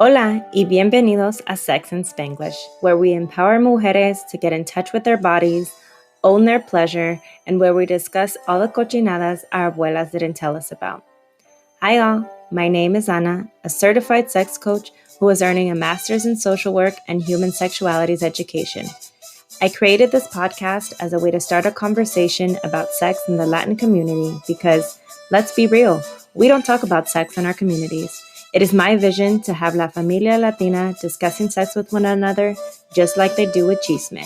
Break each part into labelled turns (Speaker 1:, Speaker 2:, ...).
Speaker 1: Hola y bienvenidos a Sex in Spanglish, where we empower mujeres to get in touch with their bodies, own their pleasure, and where we discuss all the cochinadas our abuelas didn't tell us about. Hi all, my name is Ana, a certified sex coach who is earning a master's in social work and human sexualities education. I created this podcast as a way to start a conversation about sex in the Latin community because, let's be real, we don't talk about sex in our communities. It is my vision to have La Familia Latina discussing sex with one another just like they do with chisme.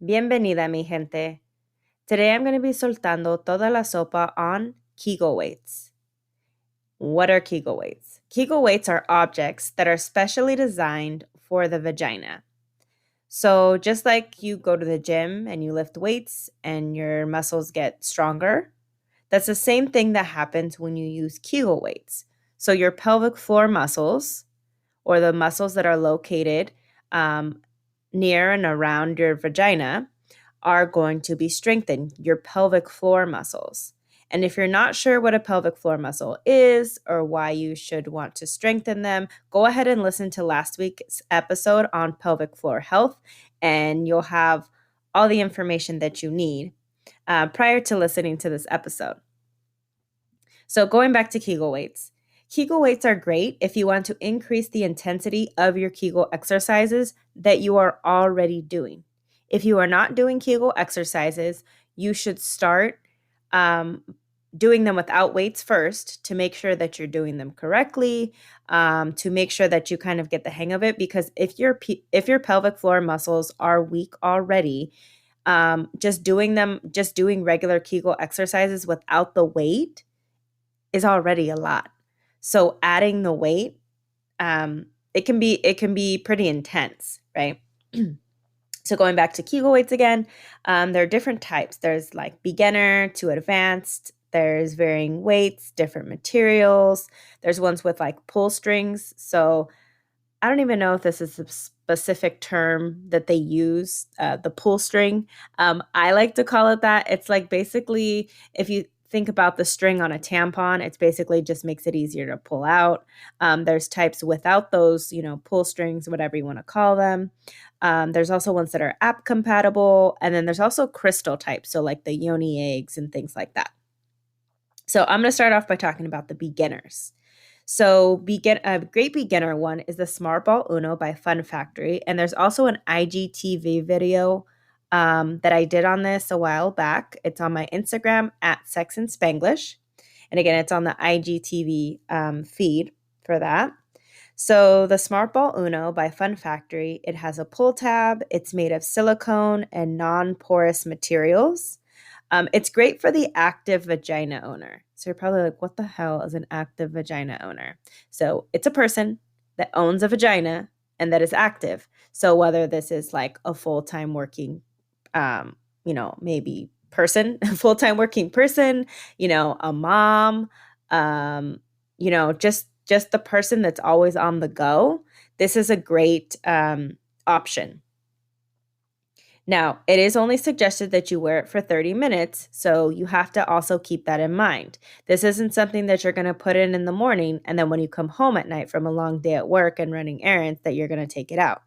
Speaker 1: Bienvenida, mi gente. Today I'm going to be soltando toda la sopa on Kegel Weights. What are Kegel Weights? Kegel Weights are objects that are specially designed for the vagina. So just like you go to the gym and you lift weights and your muscles get stronger, that's the same thing that happens when you use Kegel weights. So your pelvic floor muscles, or the muscles that are located near and around your vagina, are going to be strengthened, your pelvic floor muscles. And if you're not sure what a pelvic floor muscle is or why you should want to strengthen them, go ahead and listen to last week's episode on pelvic floor health, and you'll have all the information that you need prior to listening to this episode. So going back to Kegel weights. Kegel weights are great if you want to increase the intensity of your Kegel exercises that you are already doing. If you are not doing Kegel exercises, you should start doing them without weights first to make sure that you're doing them correctly, to make sure that you kind of get the hang of it. Because if your pelvic floor muscles are weak already, just doing regular Kegel exercises without the weight is already a lot. So adding the weight, it can be pretty intense, right? So going back to Kegel weights again, there are different types. There's like beginner to advanced. There's varying weights, different materials. There's ones with like pull strings. So I don't even know if this is a specific term that they use, the pull string. I like to call it that. It's like basically if you think about the string on a tampon, it's basically just makes it easier to pull out. There's types without those, pull strings, whatever you want to call them. There's also ones that are app compatible. And then there's also crystal types. So like the yoni eggs and things like that. So I'm going to start off by talking about the beginners. So a great beginner one is the Smart Ball Uno by Fun Factory. And there's also an IGTV video that I did on this a while back. It's on my Instagram at Sex in Spanglish. And again, it's on the IGTV feed for that. So the Smart Ball Uno by Fun Factory, it has a pull tab. It's made of silicone and non-porous materials. It's great for the active vagina owner. So you're probably like, what the hell is an active vagina owner? So it's a person that owns a vagina and that is active. So whether this is like a full-time working, maybe person, a full-time working person, a mom, just the person that's always on the go, this is a great option. Now, it is only suggested that you wear it for 30 minutes, so you have to also keep that in mind. This isn't something that you're going to put in the morning, and then when you come home at night from a long day at work and running errands, that you're going to take it out.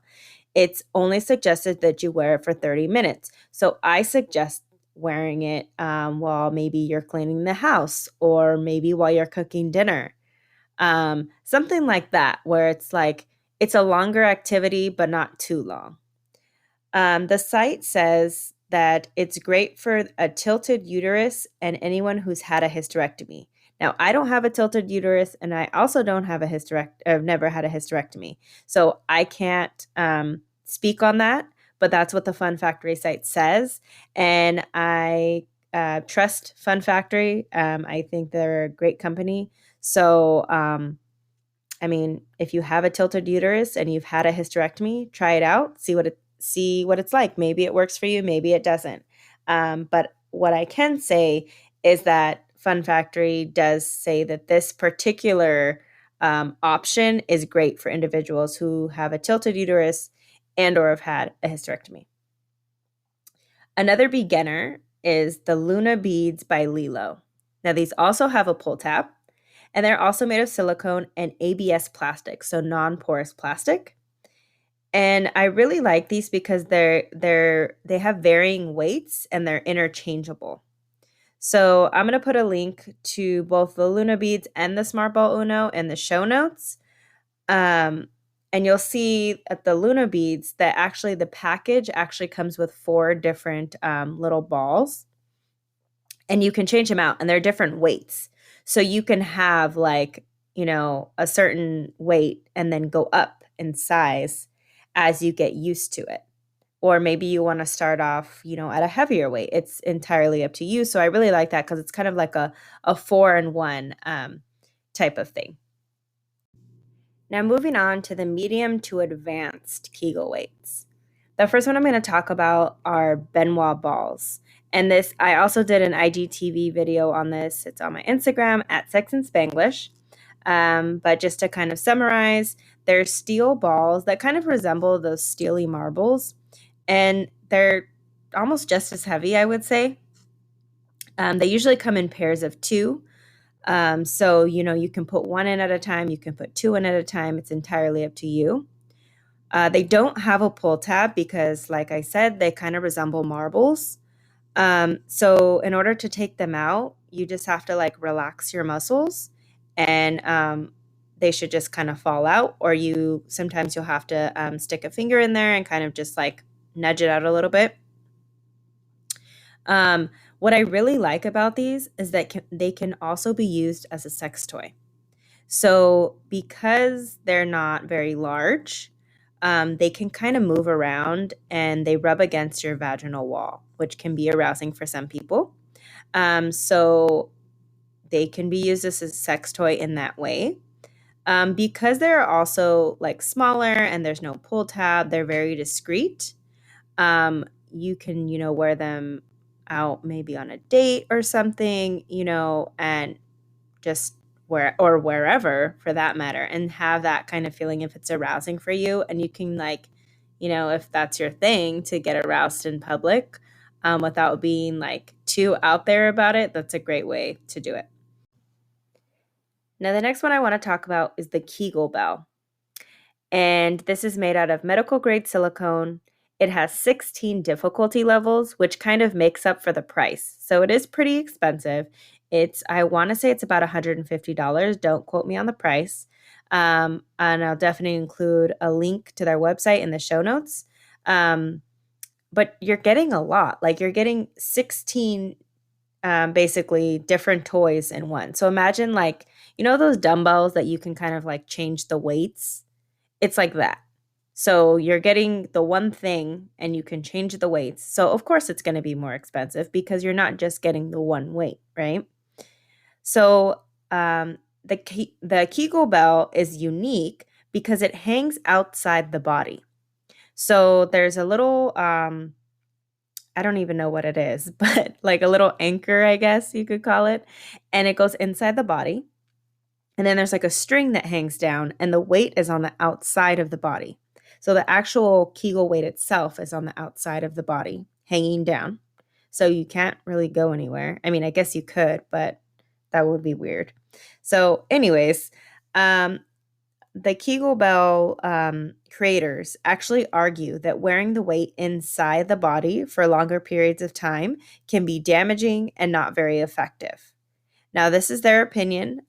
Speaker 1: It's only suggested that you wear it for 30 minutes. So I suggest wearing it while maybe you're cleaning the house or maybe while you're cooking dinner. Something like that, where it's like it's a longer activity, but not too long. The site says that it's great for a tilted uterus and anyone who's had a hysterectomy. Now, I don't have a tilted uterus, and I also don't have I've never had a hysterectomy. So I can't speak on that, but that's what the Fun Factory site says. And I trust Fun Factory. I think they're a great company. So, if you have a tilted uterus and you've had a hysterectomy, try it out, see what it's like. Maybe it works for you, maybe it doesn't. But what I can say is that Fun Factory does say that this particular option is great for individuals who have a tilted uterus and or have had a hysterectomy. Another beginner is the Luna Beads by Lilo. Now, these also have a pull tab, And they're also made of silicone and ABS plastic, so non-porous plastic. And I really like these because they have varying weights and they're interchangeable. So I'm going to put a link to both the Luna beads and the Smart Ball Uno in the show notes. Um, and you'll see at the Luna beads that actually the package actually comes with 4 different little balls, and you can change them out, and they're different weights. So you can have like, a certain weight and then go up in size as you get used to it. Or maybe you want to start off, at a heavier weight. It's entirely up to you. So I really like that because it's kind of like a 4-in-1 type of thing. Now, moving on to the medium to advanced Kegel weights. The first one I'm going to talk about are Benoit balls. And this, I also did an IGTV video on this. It's on my Instagram at Sex and Spanglish. But just to kind of summarize, they're steel balls that kind of resemble those steely marbles. And they're almost just as heavy, I would say. They usually come in pairs of 2. So, you can put 1 in at a time, you can put 2 in at a time. It's entirely up to you. They don't have a pull tab because, like I said, they kind of resemble marbles. So in order to take them out, you just have to like relax your muscles, and they should just kind of fall out, or sometimes you'll have to stick a finger in there and kind of just like nudge it out a little bit. What I really like about these is that they can also be used as a sex toy. So because they're not very large, they can kind of move around and they rub against your vaginal wall, which can be arousing for some people. So they can be used as a sex toy in that way. Because they're also like smaller and there's no pull tab, they're very discreet. You can, wear them out maybe on a date or something, and just wherever for that matter, and have that kind of feeling if it's arousing for you. And you can like, if that's your thing to get aroused in public without being like too out there about it, that's a great way to do it. Now, the next one I want to talk about is the Kegel bell. And this is made out of medical grade silicone. It has 16 difficulty levels, which kind of makes up for the price. So it is pretty expensive. I want to say it's about $150. Don't quote me on the price. And I'll definitely include a link to their website in the show notes. But you're getting a lot. Like you're getting 16 basically different toys in one. So imagine like, those dumbbells that you can kind of like change the weights. It's like that. So you're getting the one thing and you can change the weights. So of course it's going to be more expensive because you're not just getting the one weight, right? So the Kegel bell is unique because it hangs outside the body. So there's a little, I don't even know what it is, but like a little anchor, I guess you could call it. And it goes inside the body. And then there's like a string that hangs down, and the weight is on the outside of the body. So the actual Kegel weight itself is on the outside of the body, hanging down. So you can't really go anywhere. I mean, I guess you could, but that would be weird. So anyways, the Kegel bell creators actually argue that wearing the weight inside the body for longer periods of time can be damaging and not very effective. Now, this is their opinion.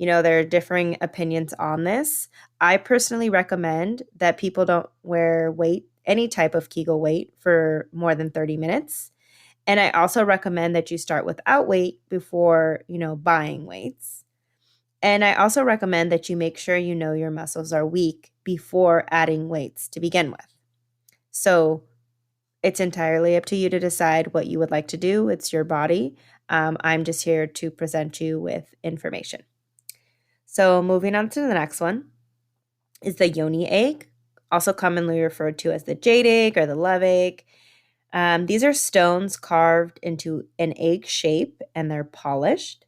Speaker 1: There are differing opinions on this. I personally recommend that people don't wear any type of Kegel weight for more than 30 minutes. And I also recommend that you start without weight before, buying weights. And I also recommend that you make sure your muscles are weak before adding weights to begin with. So it's entirely up to you to decide what you would like to do. It's your body. I'm just here to present you with information. So moving on to the next one is the yoni egg, also commonly referred to as the jade egg or the love egg. These are stones carved into an egg shape, and they're polished.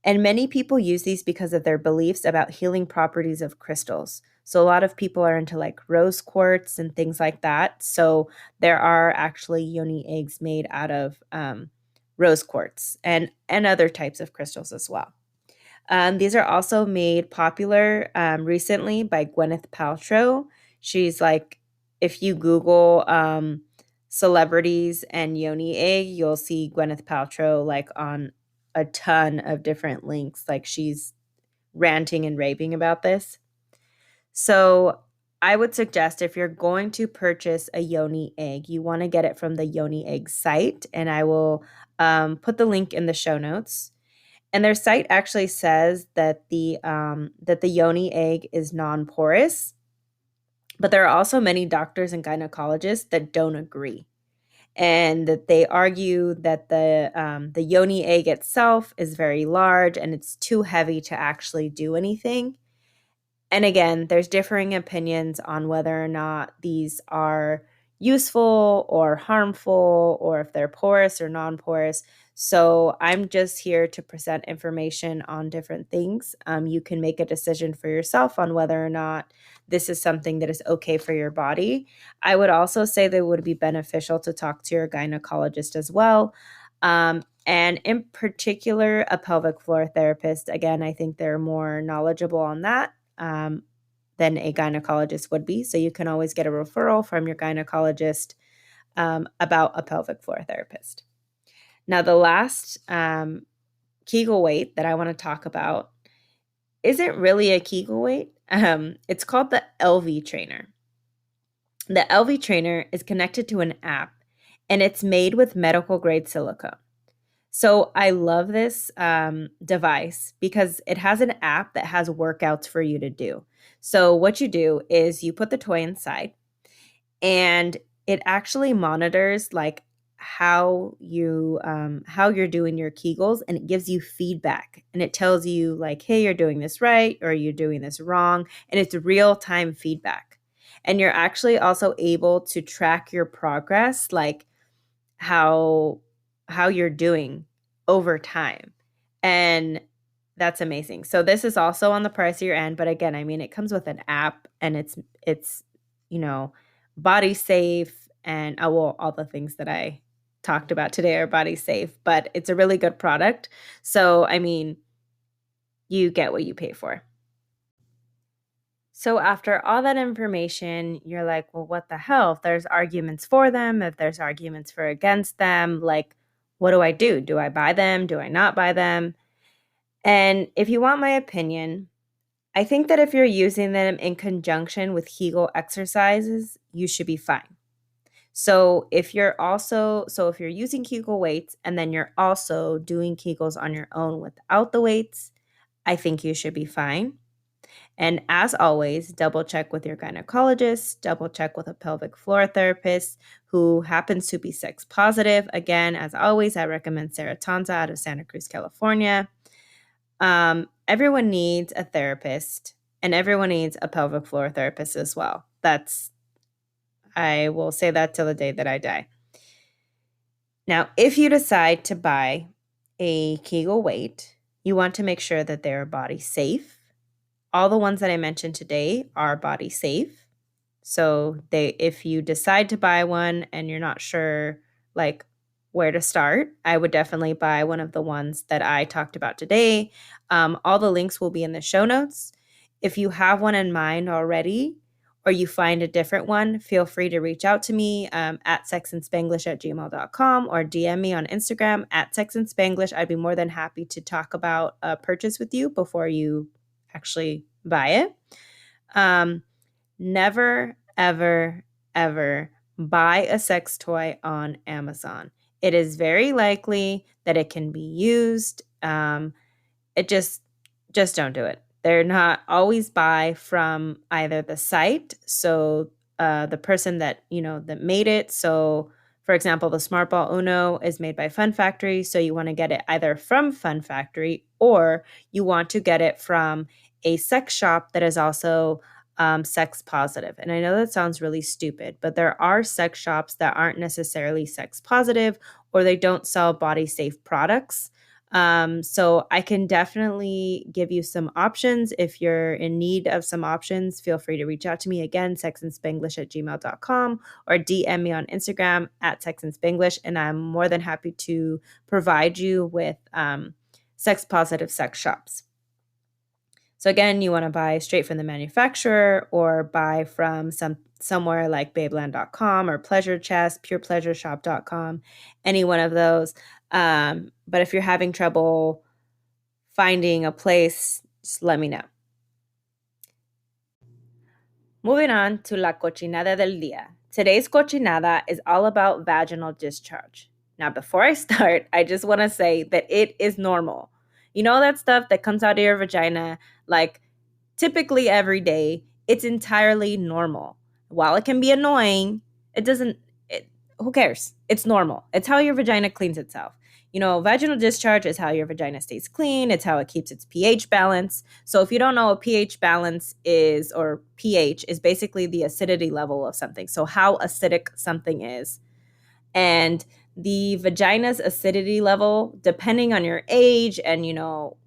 Speaker 1: And many people use these because of their beliefs about healing properties of crystals. So a lot of people are into like rose quartz and things like that. So there are actually yoni eggs made out of rose quartz and other types of crystals as well. These are also made popular recently by Gwyneth Paltrow. She's like, if you Google celebrities and yoni egg, you'll see Gwyneth Paltrow like on a ton of different links. Like she's ranting and raving about this. So I would suggest if you're going to purchase a yoni egg, you want to get it from the Yoni Egg site, and I will put the link in the show notes. And their site actually says that the yoni egg is non-porous, but there are also many doctors and gynecologists that don't agree, and that they argue that the yoni egg itself is very large and it's too heavy to actually do anything. And again, there's differing opinions on whether or not these are useful or harmful, or if they're porous or non porous. So I'm just here to present information on different things. You can make a decision for yourself on whether or not this is something that is okay for your body. I would also say that it would be beneficial to talk to your gynecologist as well. And in particular, a pelvic floor therapist. Again, I think they're more knowledgeable on that than a gynecologist would be. So you can always get a referral from your gynecologist about a pelvic floor therapist. Now, the last Kegel weight that I want to talk about isn't really a Kegel weight. It's called the LV trainer. The LV trainer is connected to an app, and it's made with medical grade silicone. So I love this device because it has an app that has workouts for you to do. So what you do is you put the toy inside, and it actually monitors like how you're doing your Kegels, and it gives you feedback, and it tells you like, hey, you're doing this right or you're doing this wrong, and it's real-time feedback. And you're actually also able to track your progress, like how you're doing over time. And that's amazing. So this is also on the pricier end, but again, I mean, it comes with an app, and it's body safe, and well, all the things that I talked about today are body safe, but it's a really good product. So I mean, you get what you pay for. So after all that information, you're like, well, what the hell? If there's arguments for them, if there's arguments for against them, like, what do I do? Do I buy them? Do I not buy them? And if you want my opinion, I think that if you're using them in conjunction with Kegel exercises, you should be fine. So if you're using Kegel weights and then you're also doing Kegels on your own without the weights, I think you should be fine. And as always, double check with your gynecologist, double check with a pelvic floor therapist who happens to be sex positive. Again, as always, I recommend Sarah Tanza out of Santa Cruz, California. Everyone needs a therapist, and everyone needs a pelvic floor therapist as well. I will say that till the day that I die. Now, if you decide to buy a Kegel weight, you want to make sure that they're body safe. All the ones that I mentioned today are body safe. So if you decide to buy one and you're not sure like where to start, I would definitely buy one of the ones that I talked about today. All the links will be in the show notes. If you have one in mind already, or you find a different one, feel free to reach out to me at sexandspanglish@gmail.com, or DM me on Instagram at sexandspanglish. I'd be more than happy to talk about a purchase with you before you actually buy it. Never, ever, ever buy a sex toy on Amazon. It is very likely that it can be used. It just don't do it. They're not always buy from either the site, so the person that that made it. So for example, the Smart Ball Uno is made by Fun Factory, so you want to get it either from Fun Factory, or you want to get it from a sex shop that is also sex positive. And I know that sounds really stupid, but there are sex shops that aren't necessarily sex positive, or they don't sell body safe products. So I can definitely give you some options. If you're in need of some options, feel free to reach out to me again, sexandspanglish@gmail.com, or DM me on Instagram at sexandspanglish, and I'm more than happy to provide you with sex positive sex shops. So again, you want to buy straight from the manufacturer or buy from somewhere like babeland.com or Pleasure Chest, purepleasureshop.com, any one of those. But if you're having trouble finding a place, just let me know. Moving on to la cochinada del día. Today's cochinada is all about vaginal discharge. Now, before I start, I just want to say that it is normal. You know that stuff that comes out of your vagina, like typically every day, it's entirely normal. While it can be annoying, it doesn't, it, who cares? It's normal. It's how your vagina cleans itself. You know, vaginal discharge is how your vagina stays clean. It's how it keeps its pH balance. So if you don't know what pH balance is, or pH is basically the acidity level of something. So how acidic something is. And the vagina's acidity level, depending on your age and your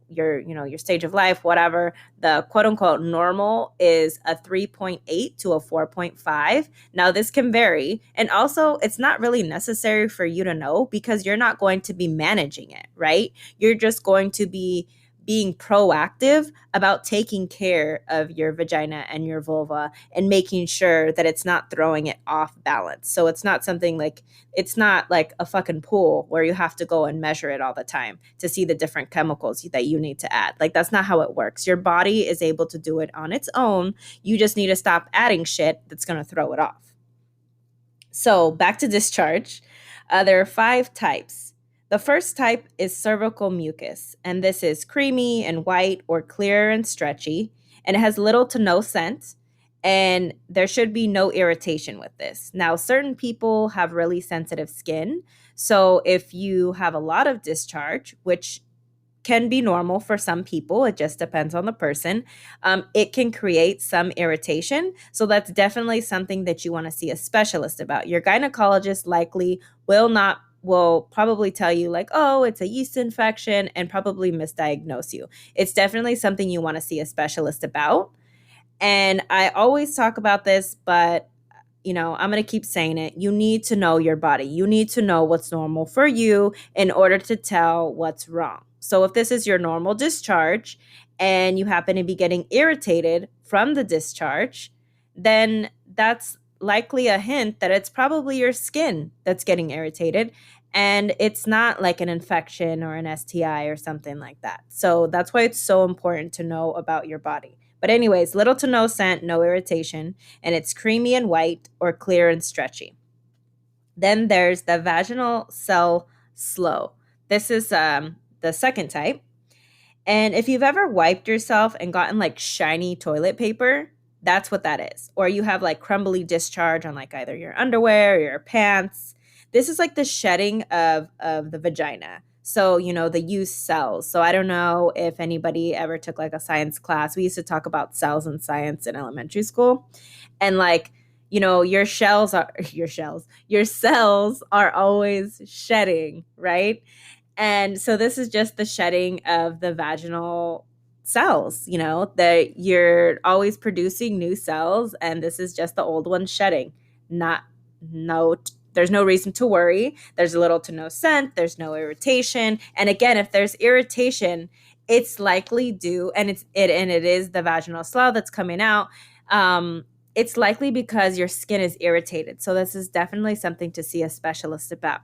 Speaker 1: stage of life, whatever, the quote unquote normal is a 3.8 to a 4.5. Now this can vary, and also it's not really necessary for you to know because you're not going to be managing it, right? You're just going to be being proactive about taking care of your vagina and your vulva and making sure that it's not throwing it off balance. So it's not something like, it's not like a fucking pool where you have to go and measure it all the time to see the different chemicals that you need to add. Like, that's not how it works. Your body is able to do it on its own. You just need to stop adding shit that's going to throw it off. So back to discharge. There are 5 types. The first type is cervical mucus, and this is creamy and white or clear and stretchy, and it has little to no scent, and there should be no irritation with this. Now, certain people have really sensitive skin, so if you have a lot of discharge, which can be normal for some people. It just depends on the person. It can create some irritation. So that's definitely something that you want to see a specialist about. Your gynecologist likely will probably tell you like, oh, it's a yeast infection, and probably misdiagnose you. It's definitely something you want to see a specialist about. And I always talk about this, but I'm going to keep saying it. You need to know your body. You need to know what's normal for you in order to tell what's wrong. So if this is your normal discharge and you happen to be getting irritated from the discharge, then that's likely a hint that it's probably your skin that's getting irritated, and it's not like an infection or an STI or something like that. So that's why it's so important to know about your body. But anyways, little to no scent, no irritation, and it's creamy and white or clear and stretchy. Then there's the vaginal cell slough. This is the second type. And if you've ever wiped yourself and gotten like shiny toilet paper, that's what that is. Or you have like crumbly discharge on like either your underwear or your pants. This is like the shedding of the vagina. So, the used cells. So I don't know if anybody ever took like a science class. We used to talk about cells in science in elementary school. And like, your cells are always shedding, right? And so this is just the shedding of the vaginal cells, that you're always producing new cells, and this is just the old ones shedding. There's no reason to worry. There's little to no scent. There's no irritation. And again, if there's irritation, it's likely due, and it is the vaginal slough that's coming out. It's likely because your skin is irritated. So this is definitely something to see a specialist about.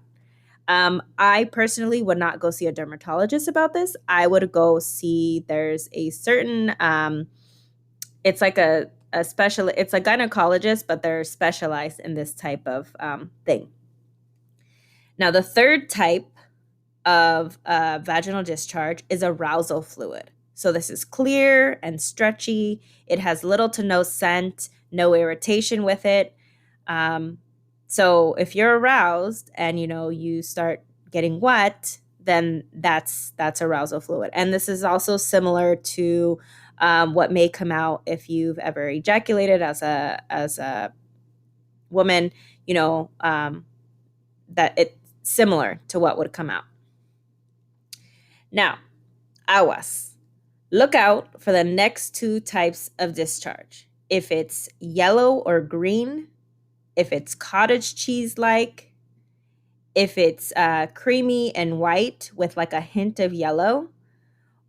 Speaker 1: I personally would not go see a dermatologist about this. I would go see, there's a certain, it's like it's a gynecologist, but they're specialized in this type of thing. Now, the third type of vaginal discharge is arousal fluid. So this is clear and stretchy. It has little to no scent, no irritation with it. So if you're aroused and you start getting wet, then that's arousal fluid. And this is also similar to what may come out if you've ever ejaculated as a woman. That it's similar to what would come out. Now, aguas. Look out for the next 2 types of discharge. If it's yellow or green, if it's cottage cheese-like, if it's creamy and white with like a hint of yellow,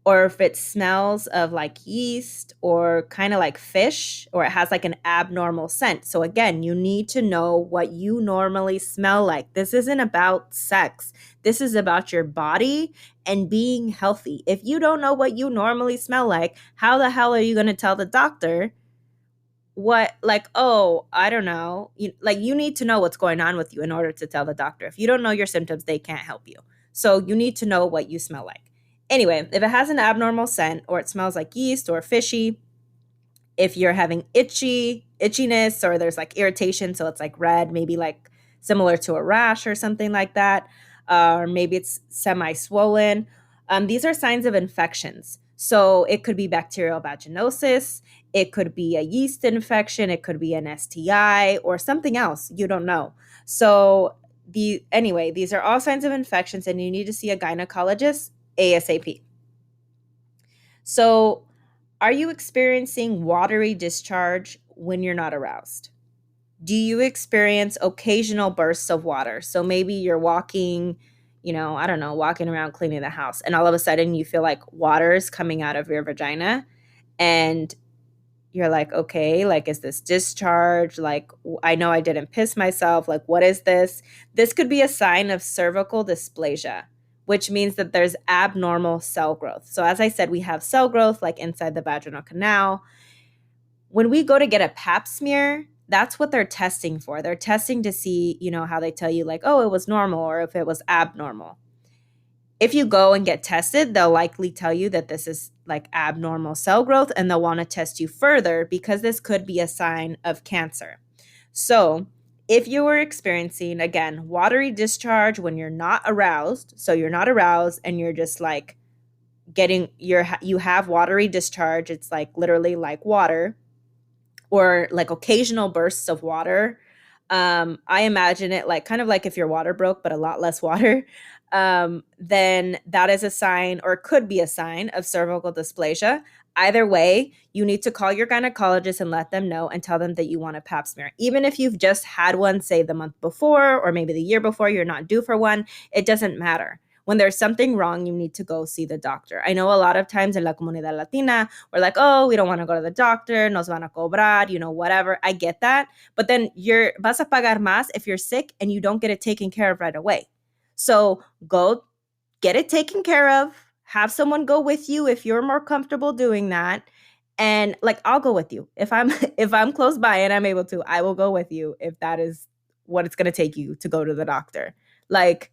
Speaker 1: or if it smells of like yeast or kind of like fish, or it has like an abnormal scent. So again, you need to know what you normally smell like. This isn't about sex. This is about your body and being healthy. If you don't know what you normally smell like, how the hell are you going to tell the doctor what, like, oh, I don't know. You need to know what's going on with you in order to tell the doctor. If you don't know your symptoms, they can't help you. So you need to know what you smell like. Anyway, if it has an abnormal scent or it smells like yeast or fishy, if you're having itchiness, or there's like irritation, so it's like red, maybe like similar to a rash or something like that, or maybe it's semi-swollen, these are signs of infections. So it could be bacterial vaginosis, it could be a yeast infection, it could be an STI or something else, you don't know. So these are all signs of infections, and you need to see a gynecologist ASAP. So, are you experiencing watery discharge when you're not aroused? Do you experience occasional bursts of water? So maybe you're walking, I don't know, walking around cleaning the house, and all of a sudden you feel like water is coming out of your vagina, and you're like, okay, like, is this discharge? Like, I know I didn't piss myself. Like, what is this? This could be a sign of cervical dysplasia, which means that there's abnormal cell growth. So, as I said, we have cell growth like inside the vaginal canal. When we go to get a pap smear, that's what they're testing for. They're testing to see, how they tell you, like, oh, it was normal, or if it was abnormal. If you go and get tested, they'll likely tell you that this is like abnormal cell growth, and they'll want to test you further because this could be a sign of cancer. So, if you were experiencing, again, watery discharge when you're not aroused, so you're not aroused and you're just like you have watery discharge, it's like literally like water, or like occasional bursts of water. I imagine it like kind of like if your water broke, but a lot less water. Then that is a sign, or could be a sign, of cervical dysplasia. Either way, you need to call your gynecologist and let them know and tell them that you want a pap smear. Even if you've just had one, say the month before or maybe the year before, you're not due for one, it doesn't matter. When there's something wrong, you need to go see the doctor. I know a lot of times in la comunidad latina, we're like, oh, we don't want to go to the doctor, nos van a cobrar, whatever. I get that. But then you're vas a pagar más if you're sick and you don't get it taken care of right away. So go get it taken care of. Have someone go with you if you're more comfortable doing that. And like, I'll go with you. If I'm if I'm close by and I'm able to, I will go with you if that is what it's going to take you to go to the doctor. Like,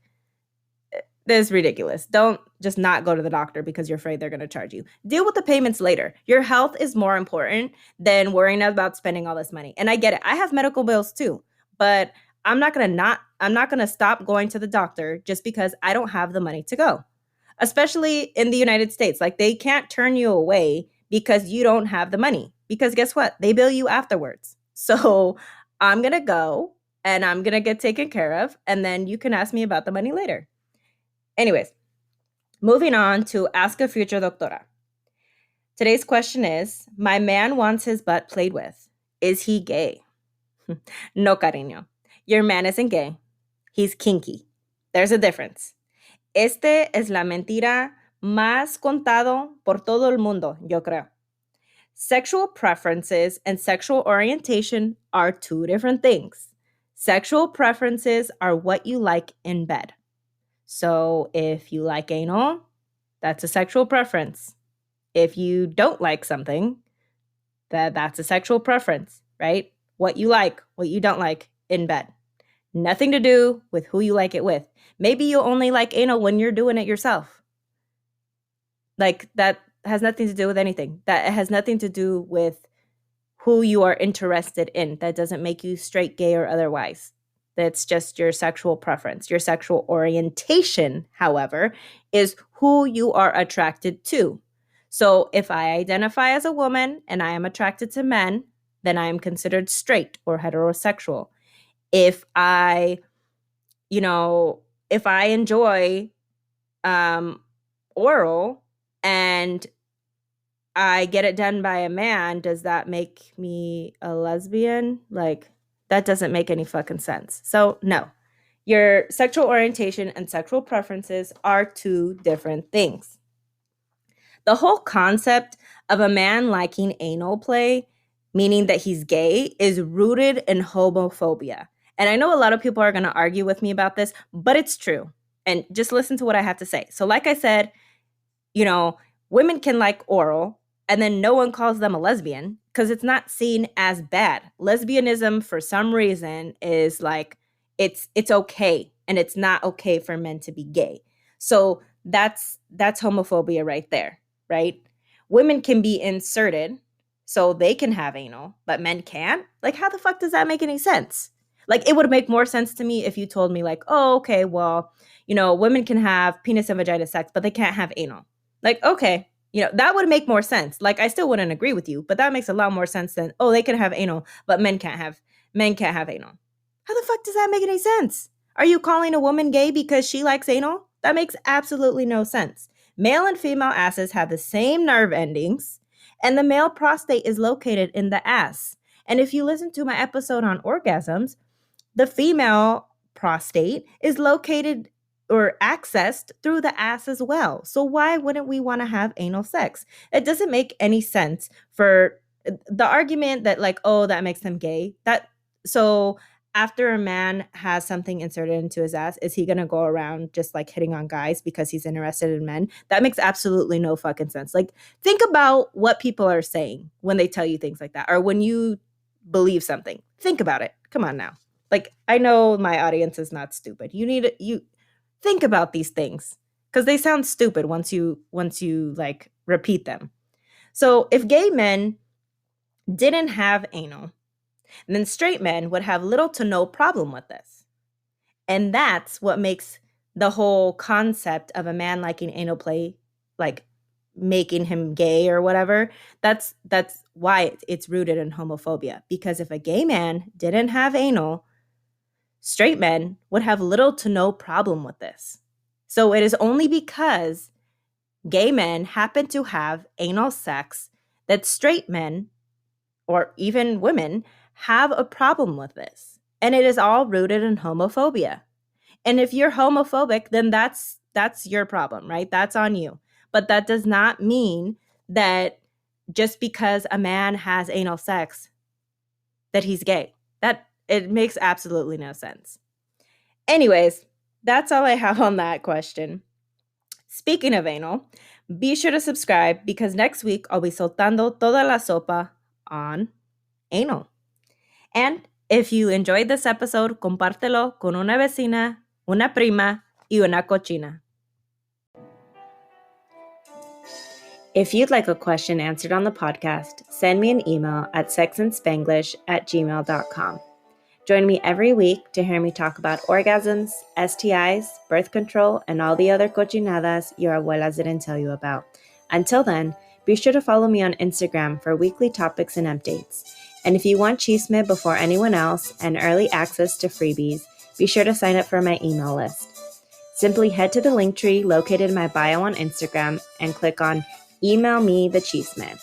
Speaker 1: this is ridiculous. Don't just not go to the doctor because you're afraid they're going to charge you. Deal with the payments later. Your health is more important than worrying about spending all this money. And I get it. I have medical bills too, but I'm not going to stop going to the doctor just because I don't have the money to go. Especially in the United States. Like, they can't turn you away because you don't have the money. Because guess what? They bill you afterwards. So I'm going to go and I'm going to get taken care of, and then you can ask me about the money later. Anyways, moving on to Ask a Future Doctora. Today's question is, my man wants his butt played with. Is he gay? No, cariño. Your man isn't gay. He's kinky. There's a difference. Este es la mentira más contado por todo el mundo, yo creo. Sexual preferences and sexual orientation are two different things. Sexual preferences are what you like in bed. So if you like anal, that's a sexual preference. If you don't like something, that's a sexual preference, right? What you like, what you don't like in bed. Nothing to do with who you like it with. Maybe you only like anal when you're doing it yourself. Like, that has nothing to do with anything. That has nothing to do with who you are interested in. That doesn't make you straight, gay, or otherwise. That's just your sexual preference. Your sexual orientation, however, is who you are attracted to. So if I identify as a woman and I am attracted to men, then I am considered straight or heterosexual. If I enjoy oral and I get it done by a man, does that make me a lesbian? Like, that doesn't make any fucking sense. So no, your sexual orientation and sexual preferences are two different things. The whole concept of a man liking anal play, meaning that he's gay, is rooted in homophobia. And I know a lot of people are going to argue with me about this, but it's true. And just listen to what I have to say. So, like I said, women can like oral, and then no one calls them a lesbian because it's not seen as bad. Lesbianism, for some reason, is like it's okay, and it's not okay for men to be gay. So that's homophobia right there, right? Women can be inserted, so they can have anal, but men can't. Like, how the fuck does that make any sense? Like, it would make more sense to me if you told me, like, oh, okay, well, women can have penis and vagina sex, but they can't have anal. Like, okay, that would make more sense. Like, I still wouldn't agree with you, but that makes a lot more sense than, oh, they can have anal, but men can't have anal. How the fuck does that make any sense? Are you calling a woman gay because she likes anal? That makes absolutely no sense. Male and female asses have the same nerve endings, and the male prostate is located in the ass. And if you listen to my episode on orgasms, the female prostate is located or accessed through the ass as well. So why wouldn't we want to have anal sex? It doesn't make any sense for the argument that, like, oh, that makes them gay. So after a man has something inserted into his ass, is he going to go around just like hitting on guys because he's interested in men? That makes absolutely no fucking sense. Like, think about what people are saying when they tell you things like that, or when you believe something. Think about it. Come on now. Like, I know my audience is not stupid. You think about these things because they sound stupid once you like repeat them. So if gay men didn't have anal, then straight men would have little to no problem with this. And that's what makes the whole concept of a man liking anal play, like making him gay or whatever, that's why it's rooted in homophobia. Because if a gay man didn't have anal, straight men would have little to no problem with this. So it is only because gay men happen to have anal sex that straight men, or even women, have a problem with this. And it is all rooted in homophobia. And if you're homophobic, then that's your problem, right? That's on you. But that does not mean that just because a man has anal sex that he's gay. That it makes absolutely no sense. Anyways, that's all I have on that question. Speaking of anal, be sure to subscribe because next week I'll be soltando toda la sopa on anal. And if you enjoyed this episode, compártelo con una vecina, una prima, y una cochina. If you'd like a question answered on the podcast, send me an email at sexandspanglish@gmail.com. Join me every week to hear me talk about orgasms, STIs, birth control, and all the other cochinadas your abuelas didn't tell you about. Until then, be sure to follow me on Instagram for weekly topics and updates. And if you want chisme before anyone else and early access to freebies, be sure to sign up for my email list. Simply head to the link tree located in my bio on Instagram and click on Email Me the Chisme.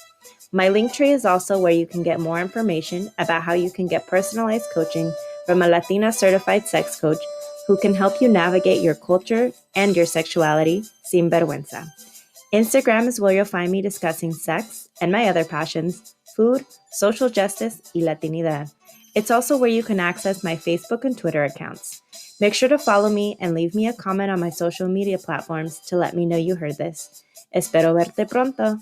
Speaker 1: My link tree is also where you can get more information about how you can get personalized coaching from a Latina certified sex coach who can help you navigate your culture and your sexuality sin vergüenza. Instagram is where you'll find me discussing sex and my other passions, food, social justice, y Latinidad. It's also where you can access my Facebook and Twitter accounts. Make sure to follow me and leave me a comment on my social media platforms to let me know you heard this. Espero verte pronto.